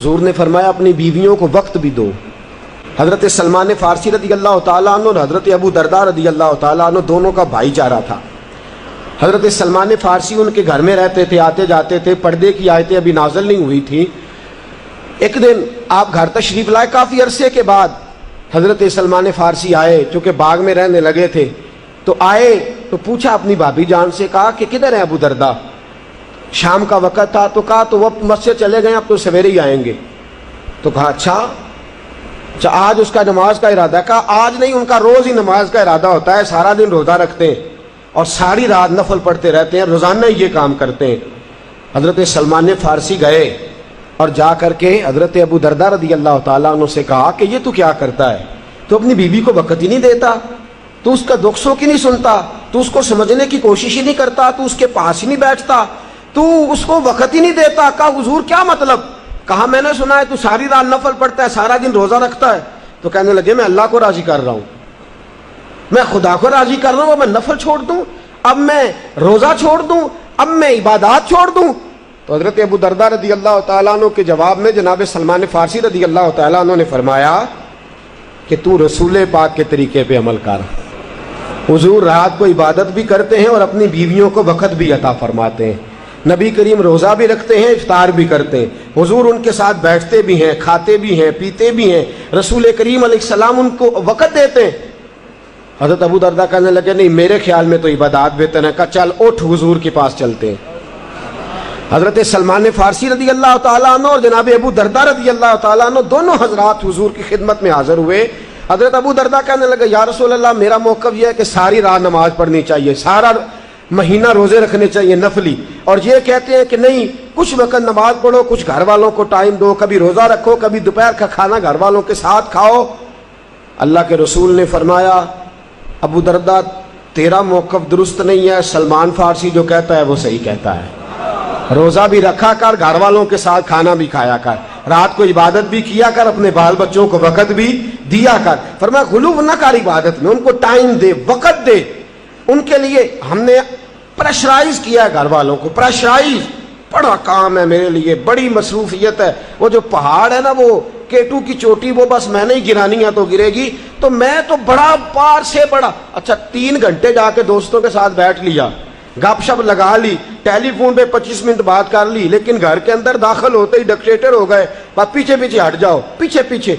حضور نے فرمایا اپنی بیویوں کو وقت بھی دو۔ حضرت سلمان فارسی رضی اللہ تعالیٰ عنہ اور حضرت ابو درداء رضی اللہ تعالیٰ عنہ دونوں کا بھائی چارہ تھا۔ حضرت سلمان فارسی ان کے گھر میں رہتے تھے، آتے جاتے تھے، پردے کی آیتیں ابھی نازل نہیں ہوئی تھی۔ ایک دن آپ گھر تشریف لائے، کافی عرصے کے بعد حضرت سلمان فارسی آئے، چونکہ باغ میں رہنے لگے تھے تو آئے تو پوچھا اپنی بھابھی جان سے، کہا کہ کدھر ہے ابو درداء؟ شام کا وقت تھا تو کہا تو وہ مسجد چلے گئے، اب تو سویرے ہی آئیں گے۔ تو کہا اچھا آج اس کا نماز کا ارادہ ہے؟ کہا آج نہیں، ان کا روز ہی نماز کا ارادہ ہوتا ہے، سارا دن روزہ رکھتے ہیں اور ساری رات نفل پڑھتے رہتے ہیں، روزانہ یہ کام کرتے ہیں۔ حضرت سلمان فارسی گئے اور جا کر کے حضرت ابو درداء رضی اللہ تعالیٰ عنہ سے کہا کہ یہ تو کیا کرتا ہے؟ تو اپنی بیوی کو وقت ہی نہیں دیتا، تو اس کا دکھ سوک ہی نہیں سنتا، تو اس کو سمجھنے کی کوشش ہی نہیں کرتا، تو اس کے پاس ہی نہیں بیٹھتا، تو اس کو وقت ہی نہیں دیتا۔ کہا حضور کیا مطلب؟ کہا میں نے سنا ہے تو ساری رات نفل پڑھتا ہے، سارا دن روزہ رکھتا ہے۔ تو کہنے لگے میں اللہ کو راضی کر رہا ہوں، میں خدا کو راضی کر رہا ہوں، اب میں نفل چھوڑ دوں، اب میں روزہ چھوڑ دوں، اب میں عبادات چھوڑ دوں؟ تو حضرت ابو درداء رضی اللہ تعالیٰ عنہ کے جواب میں جناب سلمان فارسی رضی اللہ تعالیٰ عنہ نے فرمایا کہ تو رسول پاک کے طریقے پہ عمل کر۔ حضور رات کو عبادت بھی کرتے ہیں اور اپنی بیویوں کو وقت بھی عطا فرماتے ہیں۔ نبی کریم روزہ بھی رکھتے ہیں، افطار بھی کرتے ہیں، حضور ان کے ساتھ بیٹھتے بھی ہیں، کھاتے بھی ہیں، پیتے بھی ہیں، رسول کریم علیہ السلام ان کو وقت دیتے ہیں۔ حضرت ابو درداء کہنے لگے نہیں، میرے خیال میں تو عبادات بہتر ہے۔ کہا چل اٹھ، حضور کے پاس چلتے ہیں۔ حضرت سلمان فارسی رضی اللہ تعالیٰ عنہ اور جناب ابو درداء رضی اللہ تعالیٰ عنہ دونوں حضرات حضور کی خدمت میں حاضر ہوئے۔ حضرت ابو درداء کہنے لگے یا رسول اللہ، میرا موقف یہ ہے کہ ساری رات نماز پڑھنی چاہیے، سارا مہینہ روزے رکھنے چاہیے نفلی، اور یہ کہتے ہیں کہ نہیں، کچھ وقت نماز پڑھو، کچھ گھر والوں کو ٹائم دو، کبھی روزہ رکھو، کبھی دوپہر کا کھانا گھر والوں کے ساتھ کھاؤ۔ اللہ کے رسول نے فرمایا ابو درداء تیرا موقف درست نہیں ہے، سلمان فارسی جو کہتا ہے وہ صحیح کہتا ہے، روزہ بھی رکھا کر، گھر والوں کے ساتھ کھانا بھی کھایا کر، رات کو عبادت بھی کیا کر، اپنے بال بچوں کو وقت بھی دیا کر۔ فرمایا غلو نہ کر عبادت میں، ان کو ٹائم دے، وقت دے ان کے لیے۔ ہم نے پریشرائز کیا ہے گھر والوں کو، پریشرائز بڑا کام ہے میرے لیے، بڑی مصروفیت ہے، وہ جو پہاڑ ہے نا، وہ کیٹو کی چوٹی، وہ بس میں نے ہی گرانی ہے تو گرے گی، تو میں تو بڑا پار سے بڑا۔ اچھا 3 گھنٹے جا کے دوستوں کے ساتھ بیٹھ لیا، گپ شپ لگا لی، ٹیلی فون پہ 25 منٹ بات کر لی، لیکن گھر کے اندر داخل ہوتے ہی ڈکٹیٹر ہو گئے، بس پیچھے پیچھے ہٹ جاؤ، پیچھے پیچھے۔